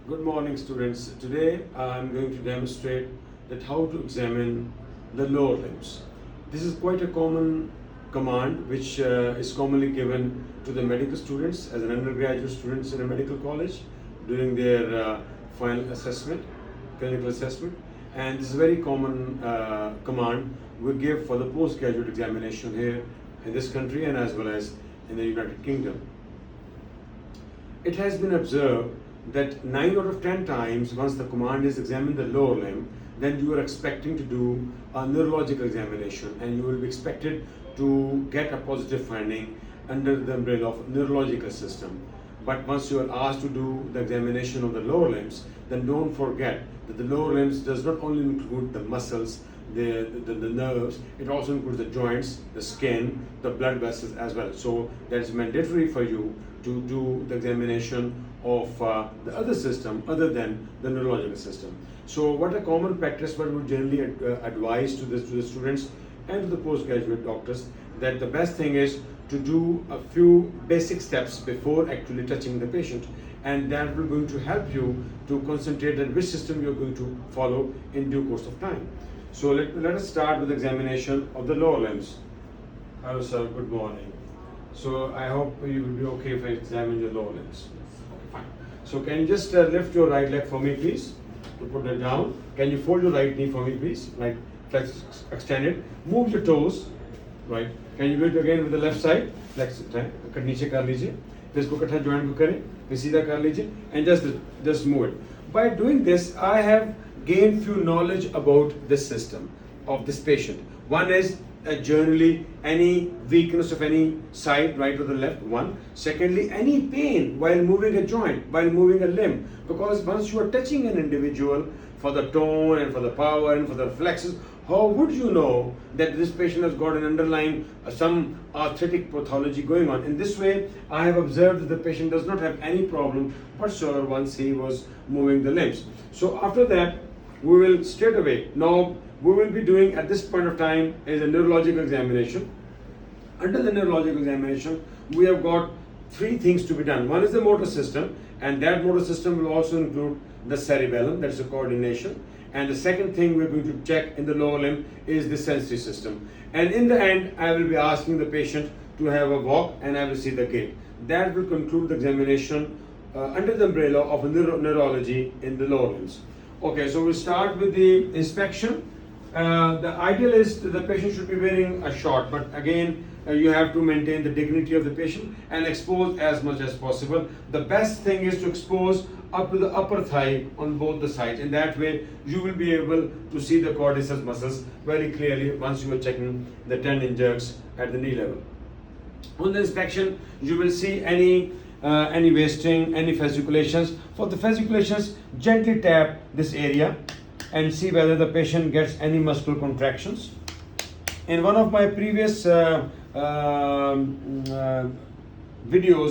Good morning, students. Today I'm going to demonstrate that how to examine the lower limbs. This is quite a common command which is commonly given to the medical students as an undergraduate students in a medical college during their final assessment, clinical assessment. And this is a very common command we give for the postgraduate examination here in this country and as well as in the United Kingdom. It has been observed that 9 out of 10 times, once the command is examine the lower limb, then you are expecting to do a neurological examination and you will be expected to get a positive finding under the umbrella of neurological system. But once you are asked to do the examination of the lower limbs, then don't forget that the lower limbs does not only include the muscles, the nerves, it also includes the joints, the skin, the blood vessels as well. So that is mandatory for you to do the examination of the other system other than the neurological system. So what a common practice what we generally advise to the students and to the postgraduate doctors, that the best thing is to do a few basic steps before actually touching the patient, and that will going to help you to concentrate on which system you're going to follow in due course of time. So let us start with examination of the lower limbs. Hello sir, good morning. So I hope you will be okay if I examine your lower limbs. Okay, fine. So can you just lift your right leg for me please, to put it down. Can you fold your right knee for me please, right, flex, extend it, move your toes, right. Can you do it again with the left side, flex it, नीचे कर लीजिए, फिर इसको इकट्ठा joint को करें, फिर सीधा कर लीजिए, and just move it. By doing this, I have gained few knowledge about this system of this patient. One is generally any weakness of any side, right or the left, one. Secondly, any pain while moving a joint, while moving a limb, because once you are touching an individual for the tone and for the power and for the reflexes, how would you know that this patient has got an underlying some arthritic pathology going on? In this way, I have observed that the patient does not have any problem whatsoever once he was moving the limbs. So after that, we will straight away, now we will be doing at this point of time is a neurological examination. Under the neurological examination, we have got three things to be done. One is the motor system, and that motor system will also include the cerebellum, that's the coordination. And the second thing we're going to check in the lower limb is the sensory system. And in the end, I will be asking the patient to have a walk and I will see the gait. That will conclude the examination under the umbrella of neurology in the lower limbs. Okay, so we'll start with the inspection. The ideal is that the patient should be wearing a short, but again, you have to maintain the dignity of the patient and expose as much as possible. The best thing is to expose up to the upper thigh on both the sides. In that way, you will be able to see the quadriceps muscles very clearly once you are checking the tendon jerks at the knee level. On the inspection, you will see any wasting, any fasciculations. For the fasciculations, gently tap this area and see whether the patient gets any muscular contractions. In one of my previous videos,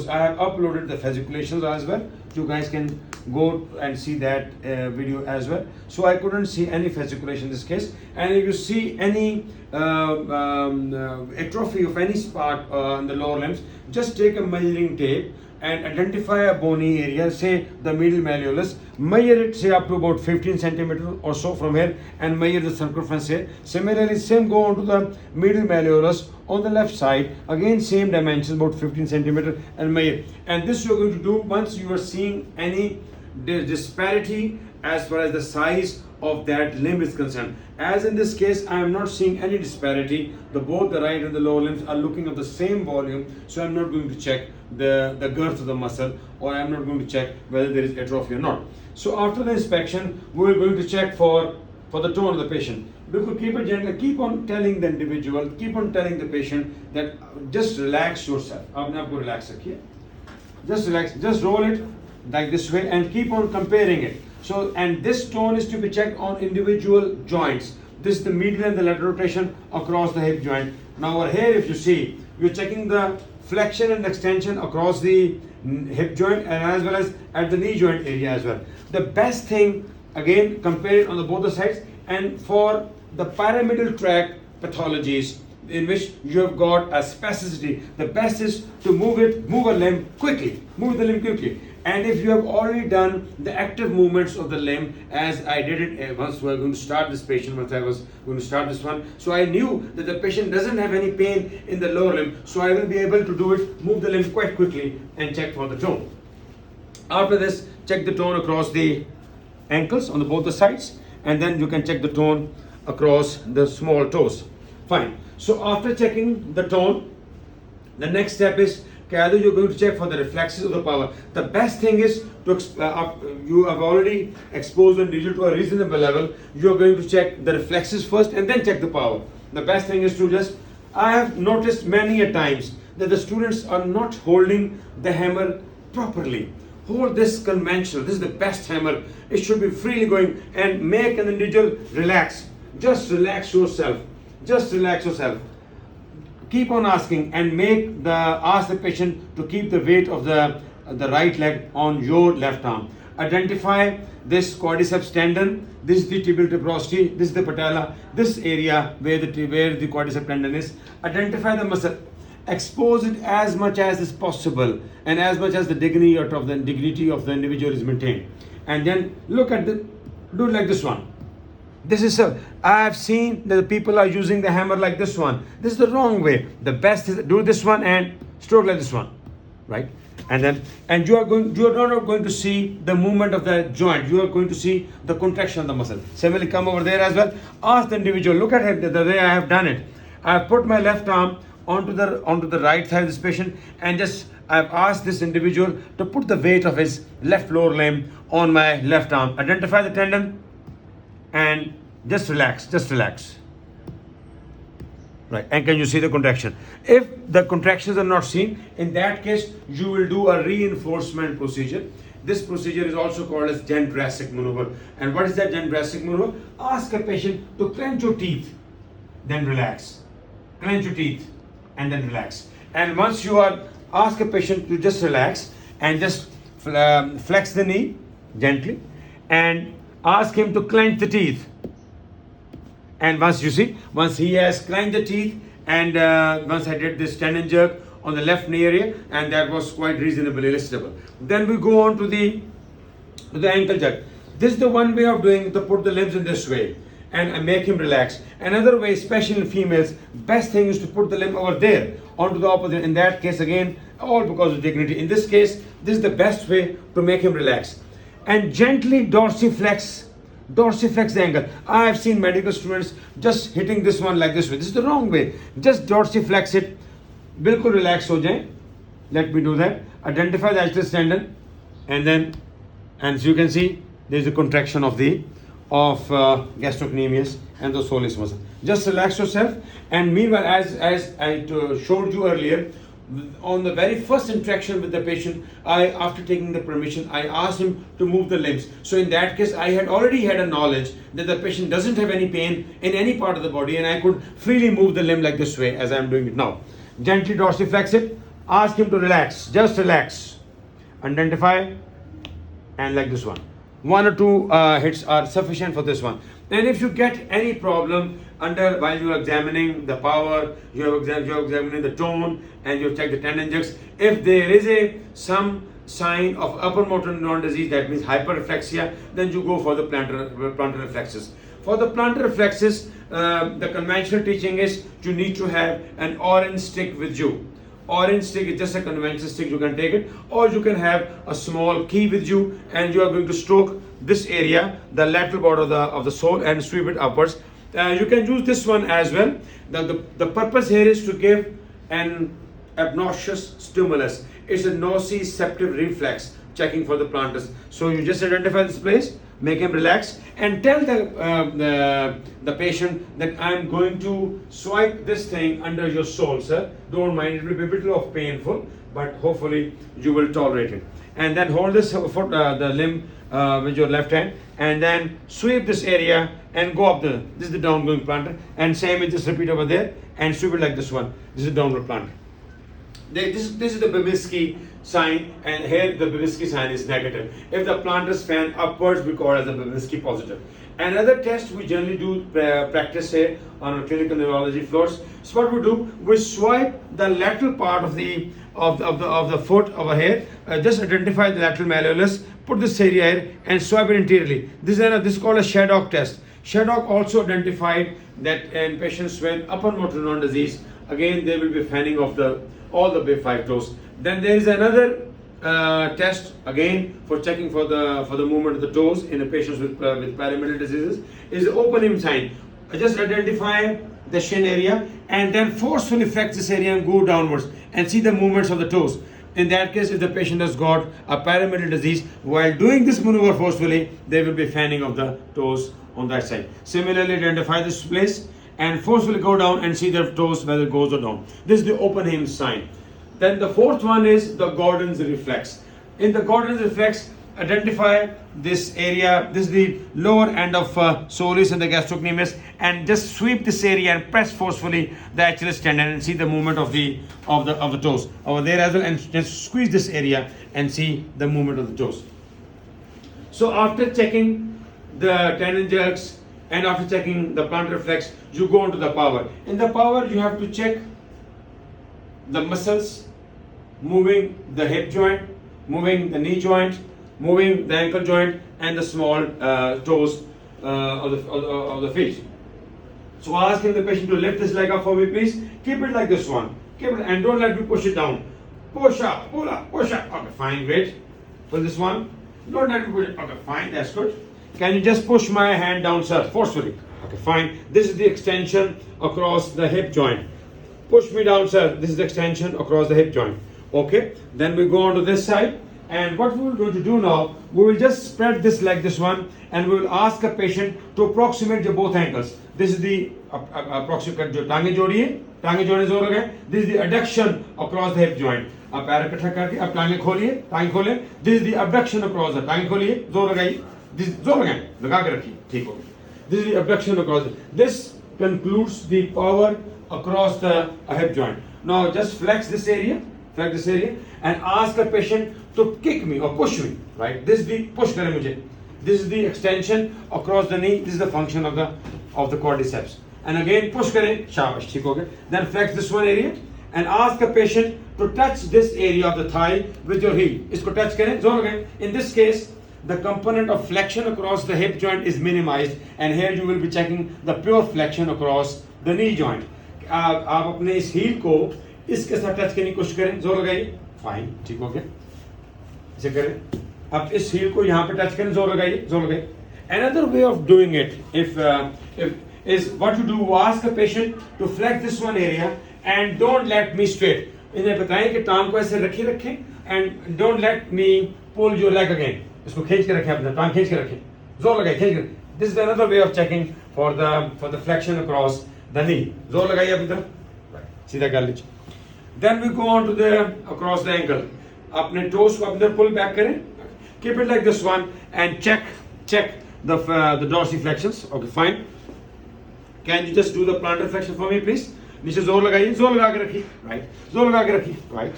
I have uploaded the fasciculations as well. You guys can go and see that video as well. So I couldn't see any fasciculation in this case. And if you see any atrophy of any part in the lower limbs, just take a measuring tape and identify a bony area, say the medial malleolus, measure it say up to about 15 centimeters or so from here and measure the circumference here. Similarly, same go on to the medial malleolus on the left side, again same dimensions about 15 centimeters and measure. And this you are going to do once you are seeing any disparity as far as the size of that limb is concerned. As in this case, I am not seeing any disparity. Both the right and the lower limbs are looking at the same volume, so I am not going to check the girth of the muscle, or I am not going to check whether there is atrophy or not. So after the inspection, we are going to check for the tone of the patient. Because keep it gentle, keep on telling the individual, keep on telling the patient that just relax yourself. I'm not going to relax it here. Just relax, just roll it like this way and keep on comparing it. So, and this tone is to be checked on individual joints. This is the medial and the lateral rotation across the hip joint. Now over here, if you see, you're checking the flexion and extension across the hip joint and as well as at the knee joint area as well. The best thing, again, compare it on both the sides. And for the pyramidal tract pathologies, in which you have got a spasticity, the best is to move a limb quickly, move the limb quickly. And if you have already done the active movements of the limb, as I did it once we were going to start this patient, once I was going to start this one, so I knew that the patient doesn't have any pain in the lower limb, so I will be able to do it, move the limb quite quickly and check for the tone. After this, check the tone across the ankles on both the sides, and then you can check the tone across the small toes. Fine. So after checking the tone, the next step is either you're going to check for the reflexes or the power. The best thing is to you have already exposed the individual to a reasonable level. You're going to check the reflexes first and then check the power. The best thing is to just, I have noticed many a times that the students are not holding the hammer properly. Hold this conventional. This is the best hammer. It should be freely going, and make an individual relax. Just relax yourself. Just relax yourself. Keep on asking and ask the patient to keep the weight of the right leg on your left arm. Identify this quadriceps tendon. This is the tibial tuberosity. This is the patella. This area where the quadriceps tendon is. Identify the muscle. Expose it as much as is possible, and as much as the dignity of the individual is maintained. And then look at do it like this one. This is I have seen that the people are using the hammer like this one. This is the wrong way. The best is do this one and stroke like this one, right? And you are not going to see the movement of the joint. You are going to see the contraction of the muscle. Similarly, come over there as well. Ask the individual. Look at it the way I have done it. I have put my left arm onto the right side of this patient, and just I have asked this individual to put the weight of his left lower limb on my left arm. Identify the tendon and just relax. Right, and can you see the contraction? If the contractions are not seen, in that case you will do a reinforcement procedure. This procedure is also called as Jandrasic maneuver. And what is that Jandrasic maneuver? Ask a patient to clench your teeth, then relax. Clench your teeth and then relax. And once you ask a patient to just relax and just flex the knee gently, and ask him to clench the teeth. And once he has clenched the teeth, and once I did this tendon jerk on the left knee area, and that was quite reasonably elicitable. Then we go on to the ankle jerk. This is the one way of doing to put the limbs in this way and make him relax. Another way, especially in females, best thing is to put the limb over there onto the opposite. In that case, again, all because of dignity. In this case, this is the best way to make him relax. And gently dorsiflex the ankle. I have seen medical students just hitting this one like this way. This is the wrong way. Just dorsiflex it. Bilkul relax ho jaye. Let me do that. Identify the Achilles tendon, and as you can see, there is a contraction of gastrocnemius and the soleus muscle. Just relax yourself. And meanwhile, as I showed you earlier, on the very first interaction with the patient, after taking the permission, I asked him to move the limbs. So in that case, I had already had a knowledge that the patient doesn't have any pain in any part of the body, and I could freely move the limb like this way as I'm doing it now. Gently dorsiflex it. Ask him to relax. Just relax. Identify, and like this one. 1 or 2 hits are sufficient for this one. And if you get any problem while you are examining the power, you are examining the tone, and you check the tendon jerks, if there is some sign of upper motor neuron disease, that means hyperreflexia, then you go for the plantar reflexes. For the plantar reflexes, the conventional teaching is you need to have an orange stick with you. Orange stick is just a conventional stick, you can take it, or you can have a small key with you, and you are going to stroke this area, the lateral border of the sole, and sweep it upwards. You can use this one as well. The purpose here is to give an obnoxious stimulus. It's a nociceptive reflex, checking for the plantars. So you just identify this place, make him relax, and tell the patient that I'm going to swipe this thing under your sole, sir. Don't mind, it will be a bit of painful, but hopefully you will tolerate it. And then hold this foot, the limb with your left hand, and then sweep this area and go up this is the downgoing plantar, and same just repeat over there and sweep it like this one. This is downward plantar. This is the Babinski sign, and here the Babinski sign is negative. If the plantars fan upwards, we call it as a Babinski positive. Another test we generally do practice here on our clinical neurology floors. So what we do, we swipe the lateral part of the foot over here. Just identify the lateral malleolus. Put this area here and swipe it anteriorly. This is called a Shaddock test. Shaddock also identified that in patients with upper motor neuron disease, again there will be fanning of all the 5 toes. Then there is another test again for checking for the movement of the toes in the patients with pyramidal diseases is the open limb sign. Just identify the shin area and then forcefully flex this area and go downwards and see the movements of the toes. In that case, if the patient has got a pyramidal disease, while doing this maneuver forcefully, there will be fanning of the toes on that side. Similarly, identify this place and forcefully go down and see the toes whether it goes or down. This is the open limb sign. Then the fourth one is the Gordon's reflex. In the Gordon's reflex, identify this area. This is the lower end of soleus and the gastrocnemius, and just sweep this area and press forcefully the Achilles tendon and see the movement of the toes over there as well, and just squeeze this area and see the movement of the toes. So after checking the tendon jerks and after checking the plantar reflex, you go into the power. In the power, you have to check the muscles, moving the hip joint, moving the knee joint, moving the ankle joint, and the small toes of the feet. So asking the patient to lift this leg up for me, please. Keep it like this one. Keep it and don't let me push it down. Push up, pull up, push up. Okay, fine, great. For this one, don't let me push it. Okay, fine, that's good. Can you just push my hand down, sir, forcefully? Okay, fine. This is the extension across the hip joint. Push me down, sir. This is the extension across the hip joint. Okay, then we go on to this side, and what we will going to do now, we will just spread this like this one, and we will ask a patient to approximate the both ankles. This is the approximate टांगे जोड़िए, टांगे जोड़ने जोर लगाएं. This is the adduction across the hip joint. आप पैर इकट्ठा करके आप टांगे खोलिए, टांगे खोलें. This is the abduction across the टांगे खोलिए, जोर लगाइए. This जोर लगाएं, लगा के रखिए, ठीक हो गया. This is the abduction across. This concludes the power across the hip joint. Now just flex this area, and ask the patient to kick me or push me. Right? This is the push करें मुझे. This is the extension across the knee. This is the function of the quadriceps. And again push करें, शाबाश, ठीक हो गया. Then flex this one area and ask the patient to touch this area of the thigh with your heel. इसको touch करें, जोर लगाएं. In this case, the component of flexion across the hip joint is minimized, and here you will be checking the pure flexion across the knee joint. आप अपने इस heel को इसके साथ टच करने की कोशिश करें, जोर लगाइए, फाइन, ठीक हो गया. ऐसे करें, आप इस heel को यहाँ पे टच करें, जोर लगाइए. Another way of doing it, if is what you do, ask a patient to flex this one area and don't let me straight. इन्हें बताएं कि टांग को ऐसे रखें and don't let me pull your leg again. इसको खींच के रखें, अपना टांग खींच के रखें, जोर लगाइए, खींच के. This is another way of checking for the flexion across the knee. जोर लगाइए अपनी तरफ, सीधा कर लीजिए. Then we go on to the across the ankle. अपने toes को अपने pull back करें. Keep it like this one and check the dorsiflexions. Okay, fine. Can you just do the plantar flexion for me, please? नीचे जोर लगाइए, जोर लगा के रखिए, right? जोर लगा के रखिए, right?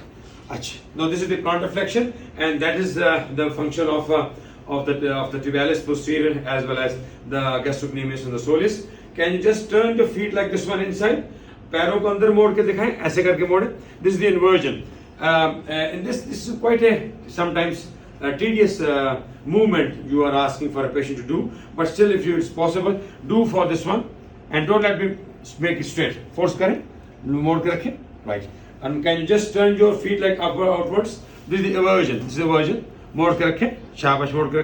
अच्छा. Now this is the plantar flexion, and that is the function of the tibialis posterior as well as the gastrocnemius and the soleus. Can you just turn the feet like this one inside? पैरों को अंदर मोड़ के दिखाएं, ऐसे करके मोड़ें. This is the inversion. And this is quite a sometimes tedious movement you are asking for a patient to do, but still if it's possible, do for this one, and don't let me make it straight. Force करें, मोड़ के रखें, right? And can you just turn your feet like outwards? This is the eversion. मोड़ के रखें, शाबाश, मोड़ के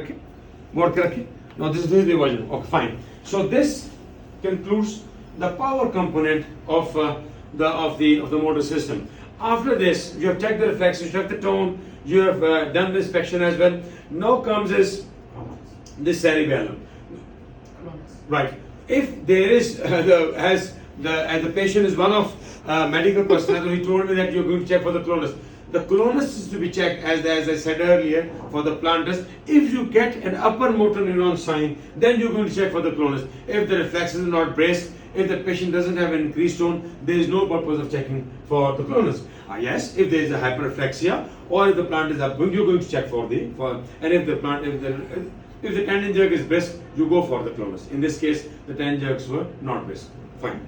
रखें. Now this is the eversion. Okay, fine. So this concludes the power component of the motor system. After this, you have checked the reflex, you checked the tone, you have done the inspection as well. Now comes is this cerebellum. Right. If there is as the patient is one of medical personnel, he told me that you're going to check for the clonus. The clonus is to be checked as I said earlier for the plantars. If you get an upper motor neuron sign, then you're going to check for the clonus. If the reflexes are not braced, If the patient doesn't have an increased tone, there is no purpose of checking for the clonus. Yes, if there is a hyperreflexia or if the plant is upgoing, you're going to check and if the tendon jerk is brisk, you go for the clonus. In this case, the tendon jerks were not brisk. Fine.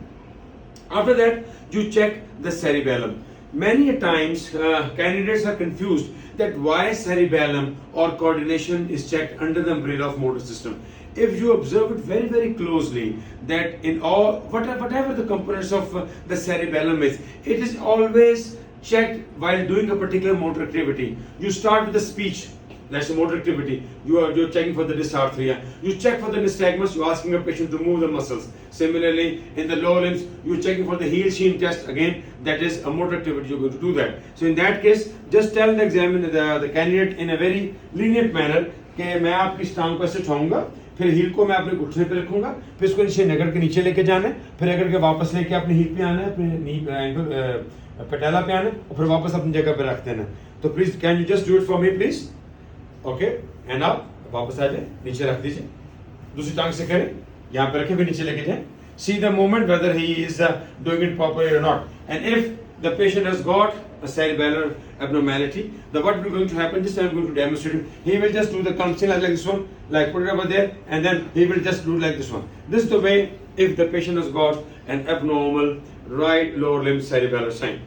After that, you check the cerebellum. Many a times, candidates are confused that why cerebellum or coordination is checked under the umbrella of motor system. If you observe it very, very closely, that in all, whatever the components of the cerebellum is, it is always checked while doing a particular motor activity. You start with the speech. That's the motor activity. You're checking for the dysarthria. You check for the nystagmus. You're asking a patient to move the muscles. Similarly, in the lower limbs, you're checking for the heel sheen test. Again, that is a motor activity. You're going to do that. So in that case, just tell the examiner, the candidate in a very lenient manner कि मैं आपकी टांग को ऐसे छूंगा, फिर heal को मैं अपने घुटने पे रखूंगा, फिर इसको नीचे नगर के नीचे लेके जाना है, फिर अगर के वापस लेके अपने हील पे आना है, अपने नी एंकल पटेला पे आना है, और फिर वापस अपनी जगह पे रख देना है. तो please can you just do it for me please. Okay, and आप वापस आ जाए, नीचे रख दीजिए, दूसरी टांग से करें, यहाँ पे रखें, फिर नीचे लेके जाए. See the moment whether he is doing it properly or not. And if the patient has got a cerebellar abnormality, what will going to happen? Just I'm going to demonstrate it. He will just do the something like this one, like put it over there, and then he will just do like this one. This is the way if the patient has got an abnormal right lower limb cerebellar sign.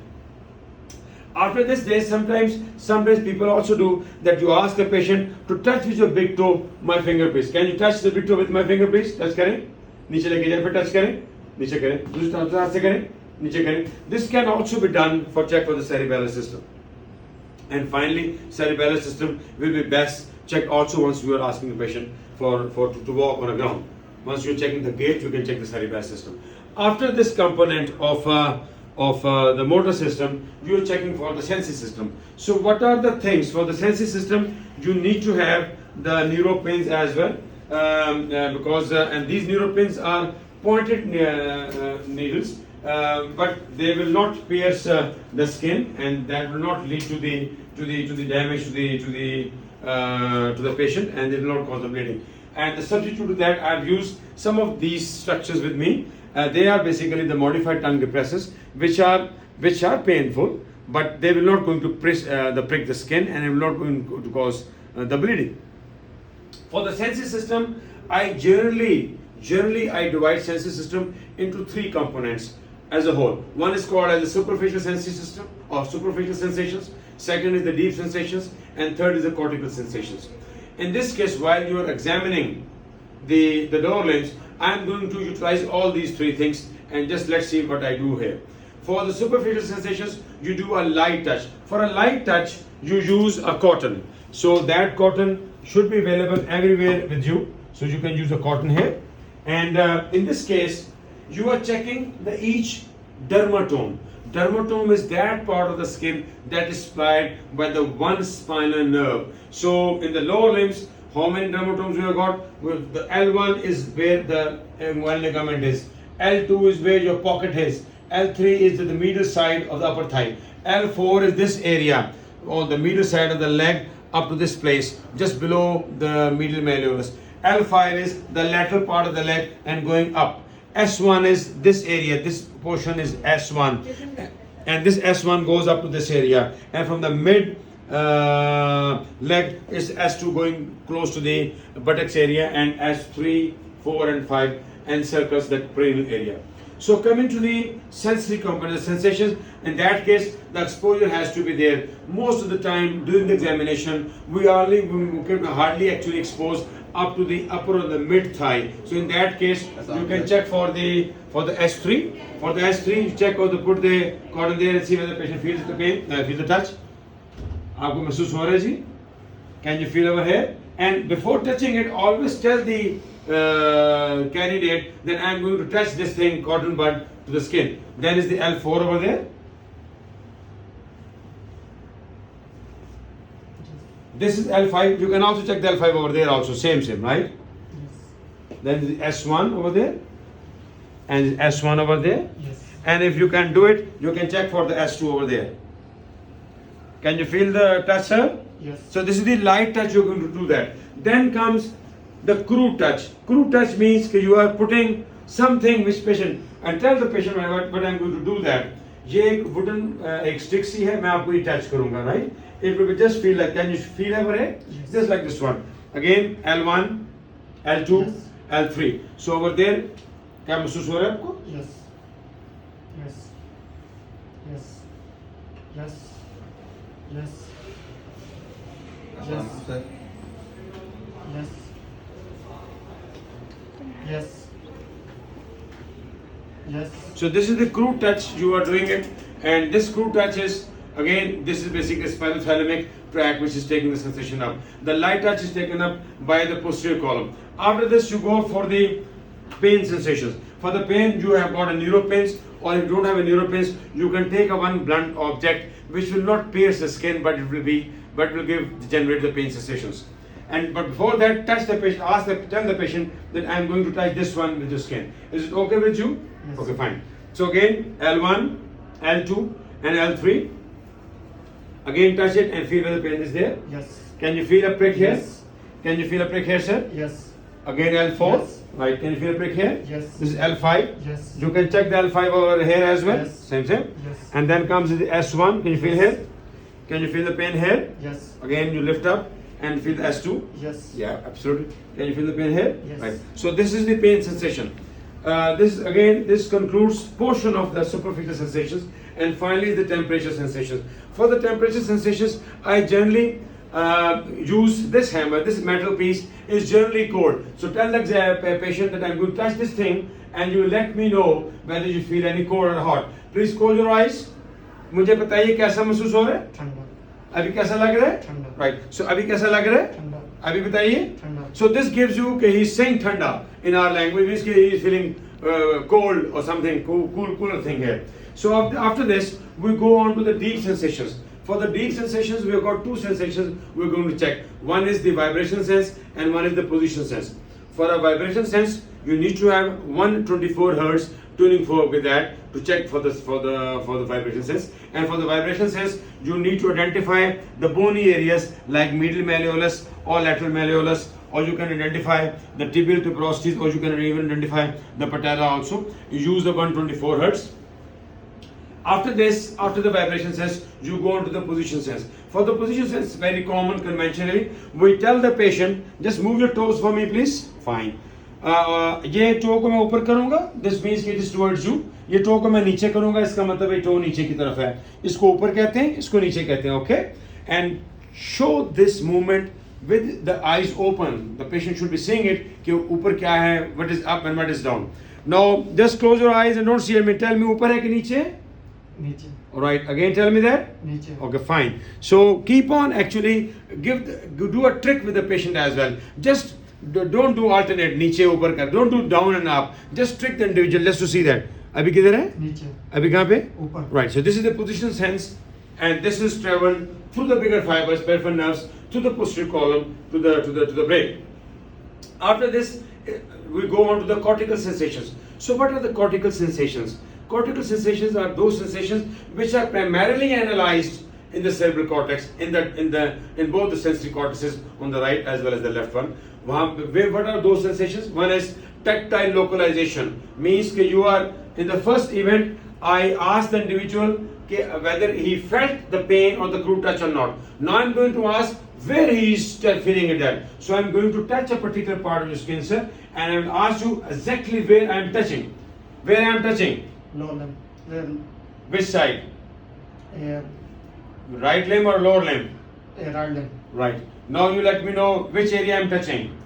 After this, there's sometimes people also do that. You ask the patient to touch with your big toe my finger, please. Can you touch the big toe with my finger, please? Touch करें, नीचे लेके जाए, फिर touch करें, नीचे करें, दूसरे हाथ से करें, नीचे करें. This can also be done for check for the cerebellar system. And finally, cerebellar system will be best checked also once you are asking the patient to walk on a ground. Once you're checking the gait, you can check the cerebellar system. After this component of the motor system, you are checking for the sensory system. So what are the things for the sensory system? You need to have the neuropins as well, because and these neuropins are pointed needles, but they will not pierce the skin, and that will not lead to the damage to the patient, and they will not cause the bleeding. And the substitute to that, I've used some of these structures with me. They are basically the modified tongue depressors, which are painful, but they will not going to prick the skin, and it will not going to cause the bleeding. For the sensory system, I generally I divide sensory system into three components as a whole. One is called as the superficial sensory system or superficial sensations. Second is the deep sensations, and third is the cortical sensations. In this case, while you are examining the lower limbs, I am going to utilize all these three things, and just let's see what I do here. For the superficial sensations, you do a light touch. For a light touch, you use a cotton. So that cotton should be available everywhere with you. So you can use a cotton here. And in this case, you are checking each dermatome. Dermatome is that part of the skin that is supplied by the one spinal nerve. So in the lower limbs, how many dermatomes we have got? Well, the L1 is where the M1 ligament is. L2 is where your pocket is. L3 is the medial side of the upper thigh. L4 is this area, on the medial side of the leg up to this place, just below the medial malleolus. L5 is the lateral part of the leg and going up. S1 is this area, this portion is S1. And this S1 goes up to this area. And from the mid leg is S2 going close to the buttocks area, and S3, 4 and 5 encircles the perineal area. So coming to the sensory component, the sensations, in that case the exposure has to be there. Most of the time during the examination we can hardly actually expose up to the upper or the mid thigh. So in that case you can check for the S3. For the S3 you check or put the cotton there and see whether the patient feels the pain, feels the touch. आपको महसूस हो रहा है जी? Can you feel over here? And before touching it, always tell the candidate that I am going to touch this thing, cotton bud, to the skin. Then is the L4 over there. This is L5. You can also check the L5 over there also. Same, right? Yes. Then is the S1 over there. And S1 over there. Yes. And if you can do it, you can check for the S2 over there. Can you feel the touch, sir? Yes. So this is the light touch, you're going to do that. Then comes the crude touch. Crude touch means that you are putting something which patient, and tell the patient what I'm going to do that. ये एक wooden एक stick सी है, मैं आपको ये touch करूँगा, right? It will just feel like, can you feel ever it? Just like this one. Again, L1, L2, yes. L3. So over there, क्या महसूस हो रहा है आपको? Yes. Yes. Yes. Yes. Yes. Yes. Yes. Yes. Yes. So this is the crude touch, you are doing it, and this crude touch is, again, this is basically spinothalamic tract which is taking the sensation up. The light touch is taken up by the posterior column. After this, you go for the pain sensations. For the pain, you have got a neuropins, or if you don't have a neuropins, you can take a one blunt object which will not pierce the skin, but it will generate the pain sensations. But before that, touch the patient, tell the patient that I am going to touch this one with the skin. Is it okay with you? Yes. Okay, fine. So again, L1, L2, and L3. Again, touch it and feel whether the pain is there. Yes. Can you feel a prick here? Yes. Can you feel a prick here, sir? Yes. Again, L4. Yes. Right. Can you feel a prick here? Yes. This is L5. Yes. You can check the L5 over here as well. Yes. Same. Yes. And then comes the S1. Can you feel here? Can you feel the pain here? Yes. Again, you lift up and feel the S2. Yes. Yeah, absolutely. Can you feel the pain here? Yes. Right. So this is the pain sensation. This concludes portion of the superficial sensations, and finally the temperature sensations. For the temperature sensations, I generally use this hammer. This metal piece is generally cold. So tell the patient that I'm going to touch this thing, and you let me know whether you feel any cold or hot. Please close your eyes. मुझे बताइए कैसा महसूस हो रहा है? ठंडा. अभी कैसा लग रहा है? ठंडा. Right. So अभी कैसा लग रहा है? ठंडा. अभी बताइए. ठंडा. So this gives you कि he's saying ठंडा in our language, means कि he is feeling cold or something cooler thing here. So after this we go on to the deep sensations. For the deep sensations, we have got two sensations we're going to check. One is the vibration sense and one is the position sense. For a vibration sense, you need to have 124 hertz tuning fork with that to check for the vibration sense. And for the vibration sense, you need to identify the bony areas like medial malleolus or lateral malleolus, or you can identify the tibial tuberosities, or you can even identify the patella also. You use the 124 hertz. After this, after the vibration sense, you go on to the position sense. For the position sense, very common conventionally, we tell the patient, just move your toes for me please. Fine. ये to को मैं ऊपर करूंगा, this means it is towards you. ये to को मैं नीचे करूंगा, इसका मतलब ये टो नीचे की तरफ है. इसको ऊपर कहते हैं, इसको नीचे कहते हैं, okay? And show this movement with the eyes open. The patient should be seeing it कि ऊपर क्या है, what is up and what is down. Now just close your eyes and don't see me. Tell me ऊपर है कि नीचे? नीचे. All right, again tell me that. नीचे. Okay, fine. So keep on actually do a trick with the patient as well. Just don't do alternate नीचे ऊपर कर. Don't do down and up. Just trick the individual just to see that. अभी किधर है? नीचे. अभी कहाँ पे? ऊपर. Right. So this is the position sense, and this is traveled through the bigger fibers, peripheral nerves, to the posterior column, to the brain. After this, we go on to the cortical sensations. So what are the cortical sensations? Cortical sensations are those sensations which are primarily analyzed in the cerebral cortex, in both the sensory cortices on the right as well as the left one. What are those sensations? One is tactile localization, means that you are in the first event. I ask the individual whether he felt the pain or the crude touch or not. Now I'm going to ask where he is feeling it at. So I'm going to touch a particular part of your skin, sir, and I will ask you exactly where I am touching. Where I am touching? Lower limb. Which side? Uh, Right limb or lower limb? right limb. Right. Now you let me know which area I am touching.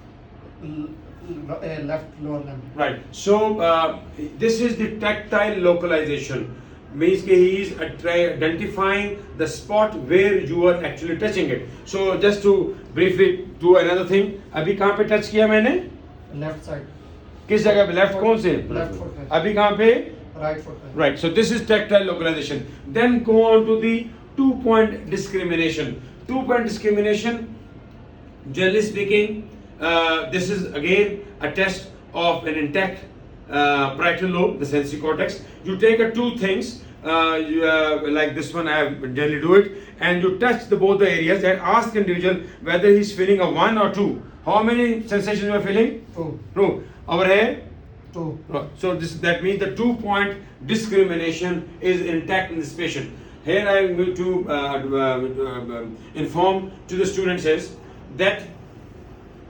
Left lower limb. Right. So this is the tactile localization. Means that he is identifying the spot where you are actually touching it. So just to briefly do another thing. अभी कहाँ पे touch किया मैंने? Left side. किस जगह पे? Left कौन से? Left foot पे. अभी कहाँ पे? Right foot पे. Right. So this is tactile localization. Then go on to the 2-point discrimination. 2-point discrimination, generally speaking, this is again a test of an intact parietal lobe, the sensory cortex. You take two things, like this one, I generally do it, and you touch both the areas and ask the individual whether he's feeling a 1 or 2. How many sensations you are feeling? 2. Two. Over here, 2. So that means the 2-point discrimination is intact in this patient. Here I am going to inform to the students is that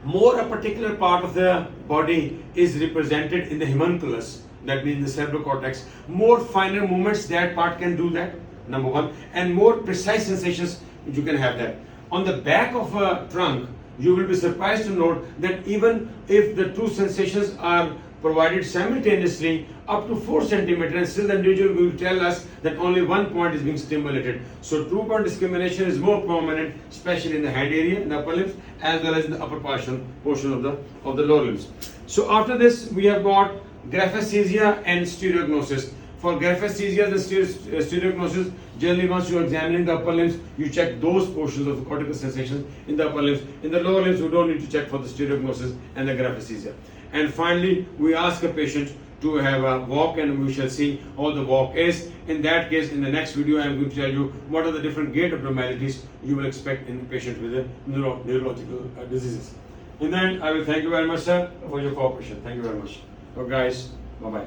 more a particular part of the body is represented in the homunculus, that means the cerebral cortex. More finer movements, that part can do that, number one, and more precise sensations, you can have that. On the back of a trunk, you will be surprised to note that even if the two sensations are provided simultaneously up to 4 centimeters, and still the individual will tell us that only one point is being stimulated. So 2-point discrimination is more prominent, especially in the head area, in the upper limbs, as well as in the upper portion of the lower limbs. So after this, we have got graphesthesia and stereognosis. For graphesthesia and stereognosis, generally once you are examining the upper limbs, you check those portions of the cortical sensations in the upper limbs. In the lower limbs, you don't need to check for the stereognosis and the graphesthesia. And finally, we ask a patient to have a walk, and we shall see how the walk is. In that case, in the next video, I am going to tell you what are the different gait abnormalities you will expect in patients with neurological diseases. In the end, I will thank you very much, sir, for your cooperation. Thank you very much. So guys, bye-bye.